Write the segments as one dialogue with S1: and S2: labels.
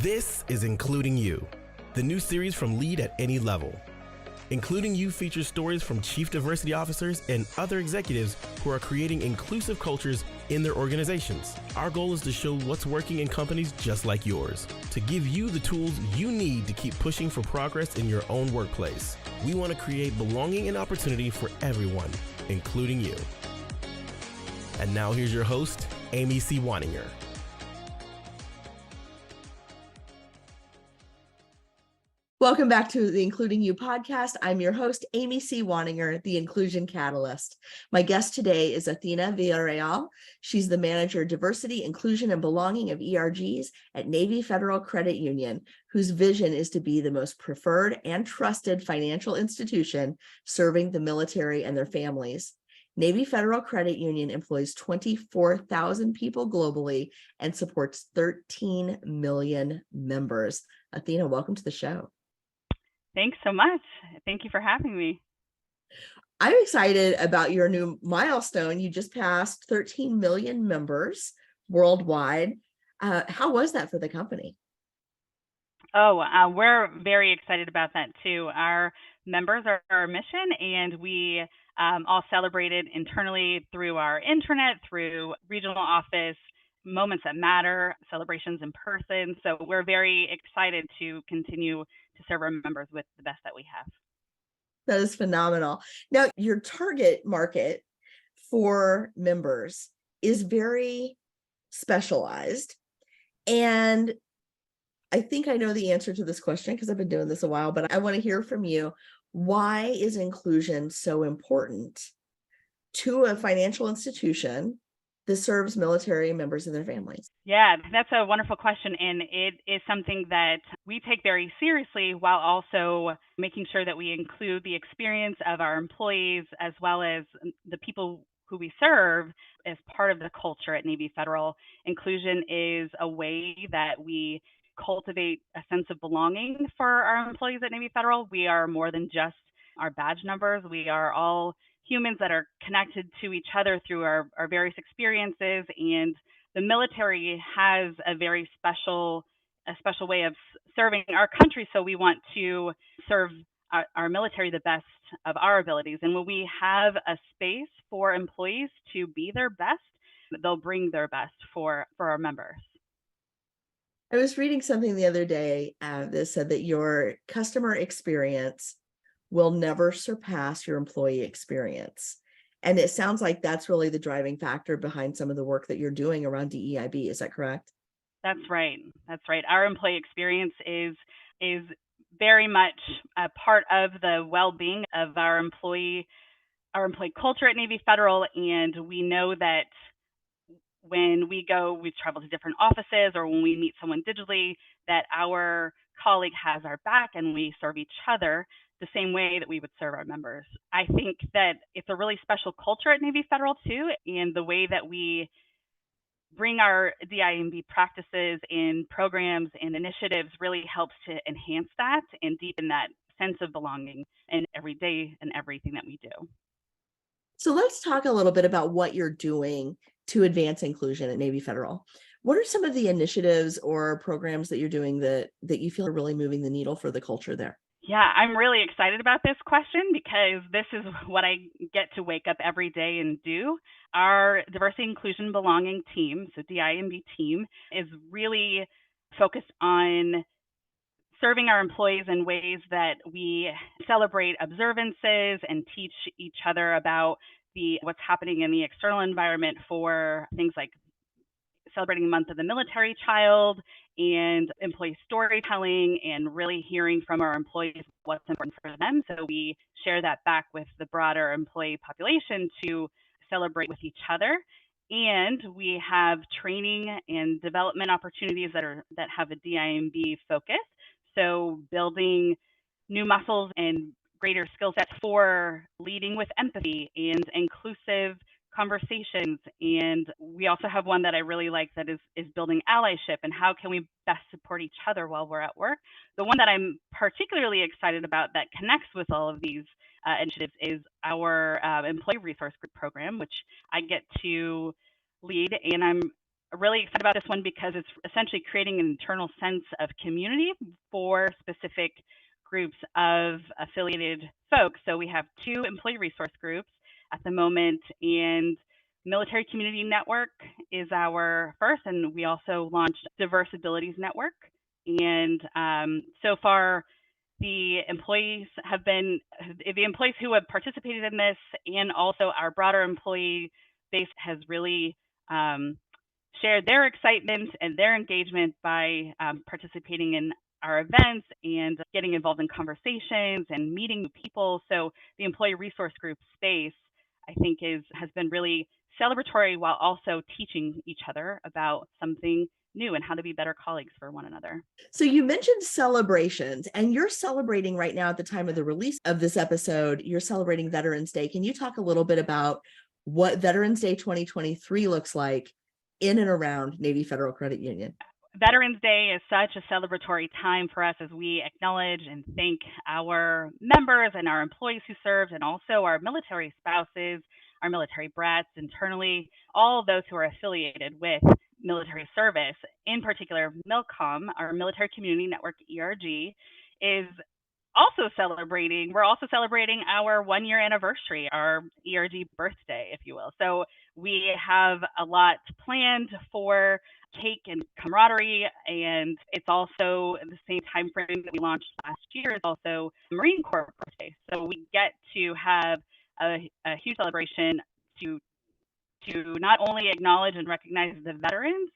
S1: This is Including You, the new series from Lead at Any Level. Including You features stories from chief diversity officers and other executives who are creating inclusive cultures in their organizations. Our goal is to show what's working in companies just like yours, to give you the tools you need to keep pushing for progress in your own workplace. We want to create belonging and opportunity for everyone, including you. And now here's your host, Amy C. Waninger.
S2: Welcome back to the Including You podcast. I'm your host, Amy C. Waninger, the Inclusion Catalyst. My guest today is Athena Villarreal. She's the Manager of Diversity, Inclusion, and Belonging of ERGs at Navy Federal Credit Union, whose vision is to be the most preferred and trusted financial institution serving the military and their families. Navy Federal Credit Union employs 24,000 people globally and supports 13 million members. Athena, welcome to the show.
S3: Thanks so much. Thank you for having me.
S2: I'm excited about your new milestone. You just passed 13 million members worldwide. How was that for the company?
S3: We're very excited about that too. Our members are our mission, and we all celebrated internally through our intranet, through regional office, moments that matter, celebrations in person. So we're very excited to continue to serve our members with the best that we have.
S2: That is phenomenal. Now, your target market for members is very specialized. And I think I know the answer to this question because I've been doing this a while, but I want to hear from you. Why is inclusion so important to a financial institution that serves military members and their families?
S3: Yeah, that's a wonderful question. And it is something that we take very seriously while also making sure that we include the experience of our employees as well as the people who we serve as part of the culture at Navy Federal. Inclusion is a way that we cultivate a sense of belonging for our employees at Navy Federal. We are more than just our badge numbers. We are all humans that are connected to each other through our various experiences, and the military has a very special way of serving our country. So we want to serve our military the best of our abilities. And when we have a space for employees to be their best, they'll bring their best for our members.
S2: I was reading something the other day that said that your customer experience will never surpass your employee experience. And it sounds like that's really the driving factor behind some of the work that you're doing around DEIB. Is that correct?
S3: That's right. That's right. Our employee experience is very much a part of the well-being of our employee culture at Navy Federal. And we know that when we travel to different offices, or when we meet someone digitally, that our colleague has our back and we serve each other the same way that we would serve our members. I think that it's a really special culture at Navy Federal too, and the way that we bring our DIMB practices and programs and initiatives really helps to enhance that and deepen that sense of belonging in every day and everything that we do.
S2: So let's talk a little bit about what you're doing to advance inclusion at Navy Federal. What are some of the initiatives or programs that you're doing that you feel are really moving the needle for the culture there?
S3: Yeah, I'm really excited about this question because this is what I get to wake up every day and do. Our Diversity, Inclusion, Belonging team, so DIMB team, is really focused on serving our employees in ways that we celebrate observances and teach each other about what's happening in the external environment for things like celebrating the month of the military child and employee storytelling, and really hearing from our employees what's important for them. So we share that back with the broader employee population to celebrate with each other. And we have training and development opportunities that have a DIMB focus. So building new muscles and greater skill sets for leading with empathy and inclusive conversations. And we also have one that I really like that is building allyship and how can we best support each other while we're at work. The one that I'm particularly excited about that connects with all of these initiatives is our employee resource group program, which I get to lead. And I'm really excited about this one because it's essentially creating an internal sense of community for specific groups of affiliated folks. So we have 2 employee resource groups at the moment, and Military Community Network is our first, and we also launched Diverse Abilities Network. And so far, the employees who have participated in this, and also our broader employee base, has really shared their excitement and their engagement by participating in our events and getting involved in conversations and meeting new people. So the employee resource group space, I think, has been really celebratory while also teaching each other about something new and how to be better colleagues for one another.
S2: So you mentioned celebrations, and you're celebrating right now at the time of the release of this episode, you're celebrating Veterans Day. Can you talk a little bit about what Veterans Day 2023 looks like in and around Navy Federal Credit Union?
S3: Veterans Day is such a celebratory time for us as we acknowledge and thank our members and our employees who served, and also our military spouses, our military brats internally, all of those who are affiliated with military service. In particular, MILCOM, our Military Community Network ERG, is also celebrating. We're also celebrating our 1-year anniversary, our ERG birthday, if you will. So we have a lot planned for cake and camaraderie, and it's also the same time frame that we launched last year is also Marine Corps birthday. So we get to have a huge celebration to not only acknowledge and recognize the veterans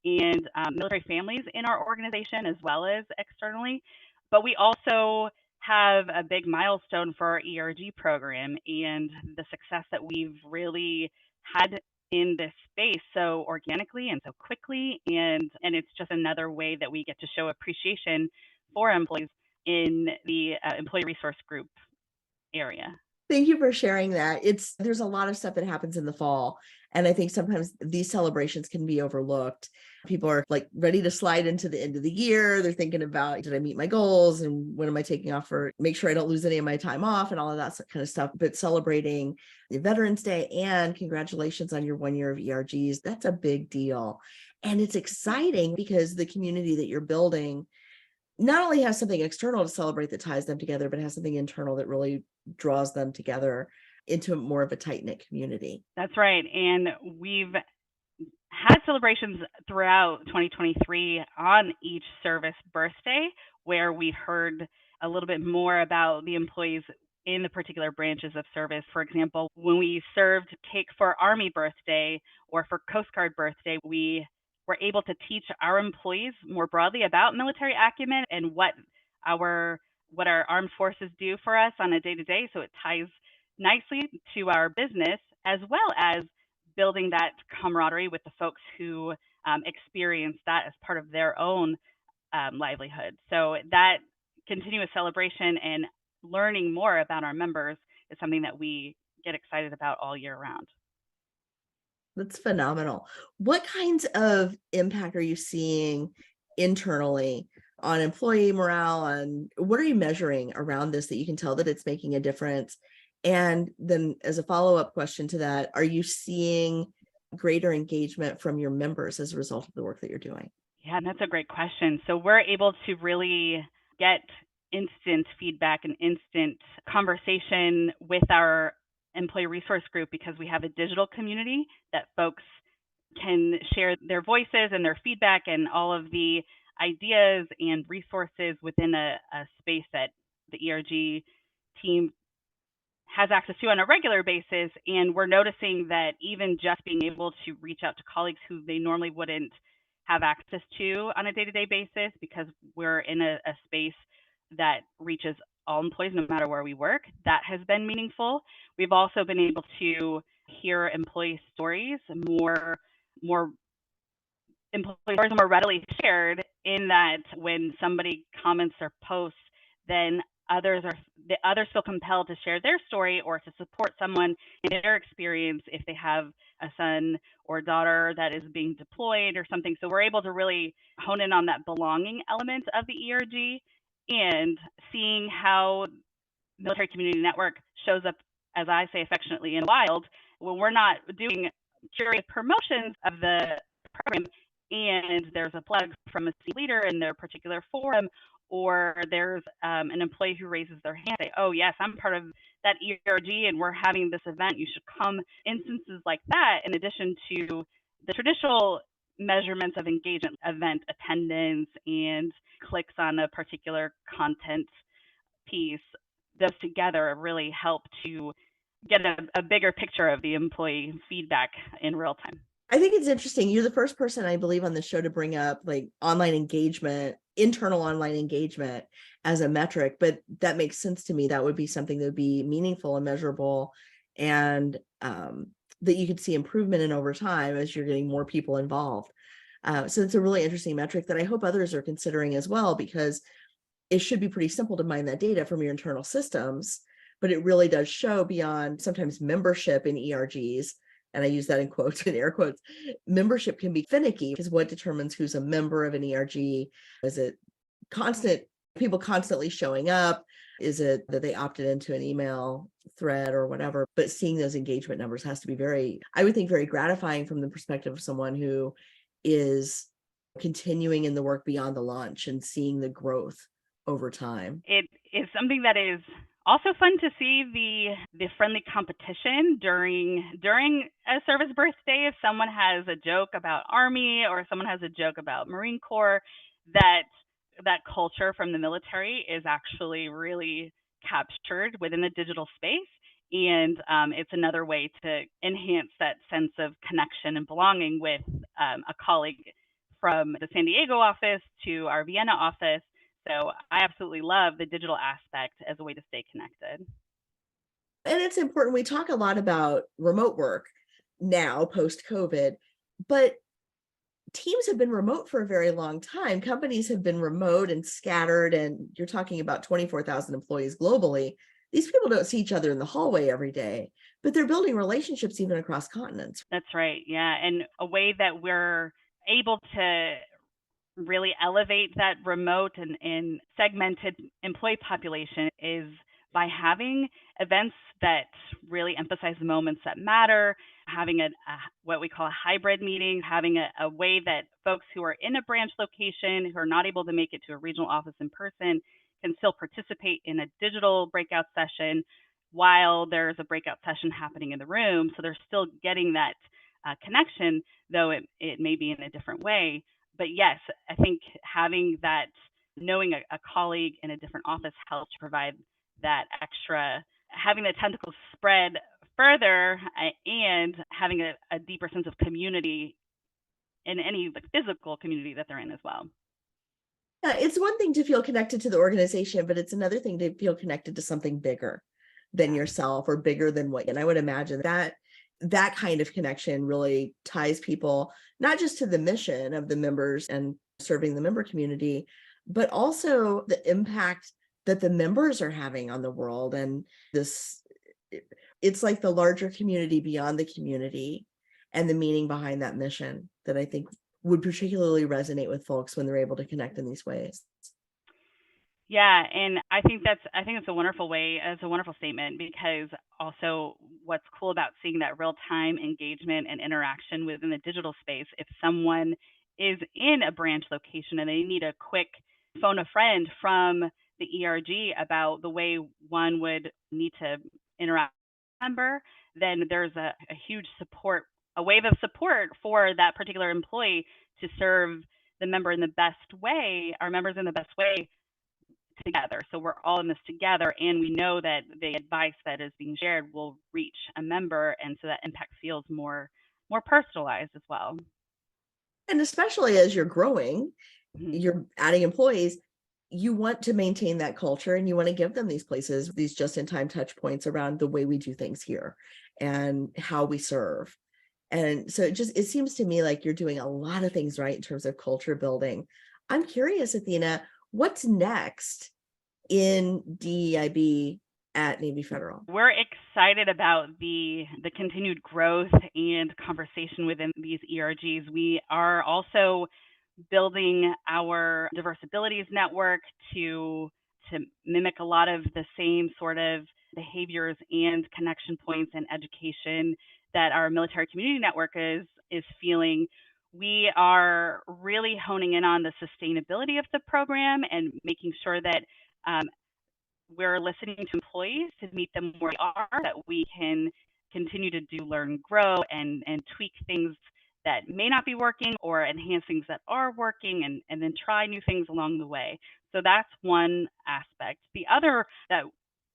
S3: and military families in our organization as well as externally, but we also have a big milestone for our ERG program and the success that we've really had in this space so organically and so quickly, and it's just another way that we get to show appreciation for employees in the employee resource group area.
S2: Thank you for sharing that. There's a lot of stuff that happens in the fall, and I think sometimes these celebrations can be overlooked. People are like ready to slide into the end of the year. They're thinking about, did I meet my goals, and when am I taking off for make sure I don't lose any of my time off and all of that kind of stuff. But celebrating the Veterans Day and congratulations on your 1 year of ERGs, that's a big deal. And it's exciting because the community that you're building not only has something external to celebrate that ties them together, but has something internal that really draws them together into more of a tight-knit community.
S3: That's right. And we've had celebrations throughout 2023 on each service birthday, where we heard a little bit more about the employees in the particular branches of service. For example, when we served cake for Army birthday or for Coast Guard birthday, we were able to teach our employees more broadly about military acumen and what our armed forces do for us on a day-to-day. So it ties nicely to our business, as well as building that camaraderie with the folks who experience that as part of their own livelihood. So that continuous celebration and learning more about our members is something that we get excited about all year round.
S2: That's phenomenal. What kinds of impact are you seeing internally on employee morale, and what are you measuring around this that you can tell that it's making a difference? And then as a follow-up question to that, are you seeing greater engagement from your members as a result of the work that you're doing?
S3: Yeah, and that's a great question. So we're able to really get instant feedback and instant conversation with our employee resource group because we have a digital community that folks can share their voices and their feedback and all of the ideas and resources within a space that the ERG team has access to on a regular basis. And we're noticing that even just being able to reach out to colleagues who they normally wouldn't have access to on a day-to-day basis, because we're in a space that reaches all employees no matter where we work, that has been meaningful. We've also been able to hear employee stories more readily shared, in that when somebody comments or posts, then others feel compelled to share their story or to support someone in their experience if they have a son or daughter that is being deployed or something. So we're able to really hone in on that belonging element of the ERG, and seeing how Military Community Network shows up, as I say affectionately, in the wild, when we're not doing curated promotions of the program and there's a plug from a C leader in their particular forum, or there's an employee who raises their hand, say, oh, yes, I'm part of that ERG and we're having this event, you should come. Instances like that, in addition to the traditional measurements of engagement, event attendance, and clicks on a particular content piece, those together really help to get a bigger picture of the employee feedback in real time.
S2: I think it's interesting. You're the first person, I believe, on the show to bring up like online engagement, internal online engagement as a metric, but that makes sense to me. That would be something that would be meaningful and measurable, and that you could see improvement in over time as you're getting more people involved. So it's a really interesting metric that I hope others are considering as well, because it should be pretty simple to mine that data from your internal systems, but it really does show beyond sometimes membership in ERGs. And I use that in quotes and air quotes. Membership can be finicky because what determines who's a member of an ERG? Is it constant, people constantly showing up? Is it that they opted into an email thread or whatever? But seeing those engagement numbers has to be very, I would think, very gratifying from the perspective of someone who is continuing in the work beyond the launch and seeing the growth over time.
S3: It is something that is also fun to see the friendly competition during a service birthday. If someone has a joke about Army or someone has a joke about Marine Corps, that culture from the military is actually really captured within the digital space. And it's another way to enhance that sense of connection and belonging with a colleague from the San Diego office to our Vienna office. So I absolutely love the digital aspect as a way to stay connected.
S2: And it's important. We talk a lot about remote work now post-COVID, but teams have been remote for a very long time. Companies have been remote and scattered, and you're talking about 24,000 employees globally. These people don't see each other in the hallway every day, but they're building relationships even across continents.
S3: That's right. Yeah. And a way that we're able to really elevate that remote and segmented employee population is by having events that really emphasize the moments that matter, having what we call a hybrid meeting, having a way that folks who are in a branch location who are not able to make it to a regional office in person can still participate in a digital breakout session while there's a breakout session happening in the room. So they're still getting that connection, though it may be in a different way. But yes, I think having that, knowing a colleague in a different office helps provide that extra, having the tentacles spread further and having a deeper sense of community in any physical community that they're in as well.
S2: Yeah, it's one thing to feel connected to the organization, but it's another thing to feel connected to something bigger than yourself or bigger than what, and I would imagine that kind of connection really ties people not just to the mission of the members and serving the member community, but also the impact that the members are having on the world. And it's like the larger community beyond the community and the meaning behind that mission that I think would particularly resonate with folks when they're able to connect in these ways.
S3: Yeah, and I think it's a wonderful way, it's a wonderful statement, because also what's cool about seeing that real-time engagement and interaction within the digital space, if someone is in a branch location and they need a quick phone a friend from the ERG about the way one would need to interact with a member, then there's a huge support, a wave of support for that particular employee to serve the member in the best way, our members in the best way together. So we're all in this together, and we know that the advice that is being shared will reach a member, and so that impact feels more personalized as well.
S2: And especially as you're growing,
S3: Mm-hmm.
S2: you're adding employees, you want to maintain that culture and you want to give them these places, these just-in-time touch points around the way we do things here and how we serve. And so it seems to me like you're doing a lot of things right in terms of culture building. I'm curious, Athena, what's next in DEIB at Navy Federal?
S3: We're excited about the continued growth and conversation within these ERGs. We are also building our diverse abilities network to mimic a lot of the same sort of behaviors and connection points and education that our military community network is feeling. We are really honing in on the sustainability of the program and making sure that we're listening to employees to meet them where they are, that we can continue to do learn, grow, and tweak things that may not be working or enhance things that are working and then try new things along the way. So that's one aspect. The other that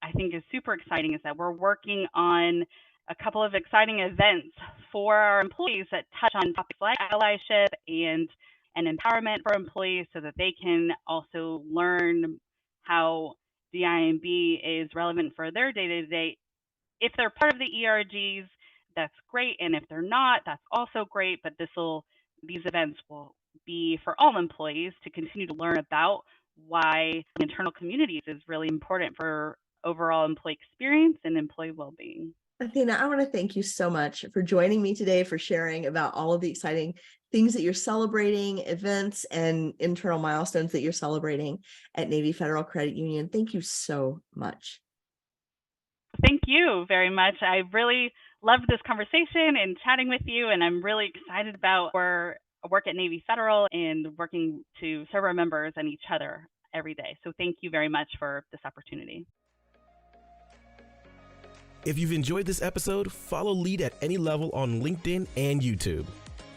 S3: I think is super exciting is that we're working on a couple of exciting events for our employees that touch on topics like allyship and empowerment for employees so that they can also learn how DIMB is relevant for their day-to-day. If they're part of the ERGs, that's great. And if they're not, that's also great. But these events will be for all employees to continue to learn about why internal communities is really important for overall employee experience and employee well-being.
S2: Athena, I want to thank you so much for joining me today, for sharing about all of the exciting things that you're celebrating, events and internal milestones that you're celebrating at Navy Federal Credit Union. Thank you so much.
S3: Thank you very much. I really loved this conversation and chatting with you, and I'm really excited about our work at Navy Federal and working to serve our members and each other every day. So thank you very much for this opportunity.
S1: If you've enjoyed this episode, follow Lead at Any Level on LinkedIn and YouTube.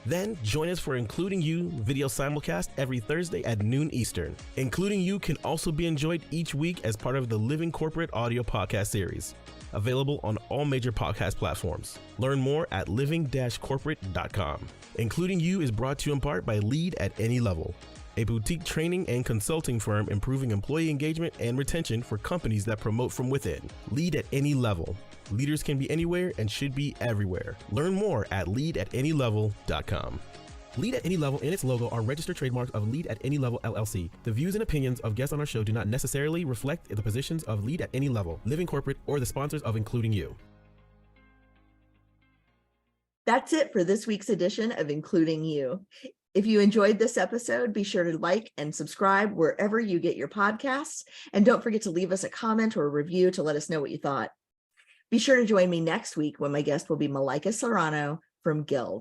S1: Then join us for Including You video simulcast every Thursday at noon Eastern. Including You can also be enjoyed each week as part of the Living Corporate audio podcast series, available on all major podcast platforms. Learn more at living-corporate.com. Including You is brought to you in part by Lead at Any Level, a boutique training and consulting firm improving employee engagement and retention for companies that promote from within. Lead at Any Level. Leaders can be anywhere and should be everywhere. Learn more at leadatanylevel.com. Lead at Any Level and its logo are registered trademarks of Lead at Any Level LLC. The views and opinions of guests on our show do not necessarily reflect the positions of Lead at Any Level, Living Corporate, or the sponsors of Including You.
S2: That's it for this week's edition of Including You. If you enjoyed this episode, be sure to like and subscribe wherever you get your podcasts. And don't forget to leave us a comment or a review to let us know what you thought. Be sure to join me next week when my guest will be Malika Serrano from Guild.